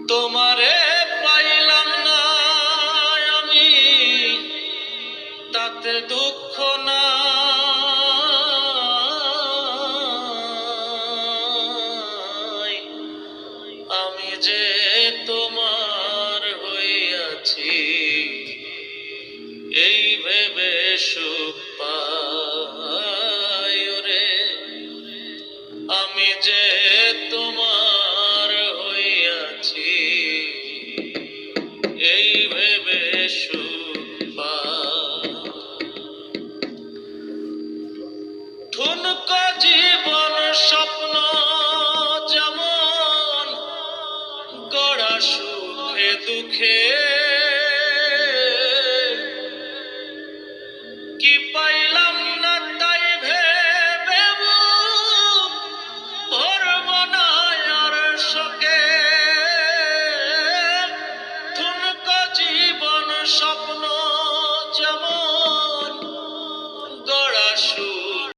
তোমারে পাইলাম না আমি, তাতে দুঃখ না। আমি যে তোমার হইয়াছি, এই ভেবে সুখ পাই রে। আমি যে তোমার হইয়াছি, এই ভেবে সুখ পাই। ঠুনকো জীবন স্বপ্ন যেমন গড়া সুখে দুঃখে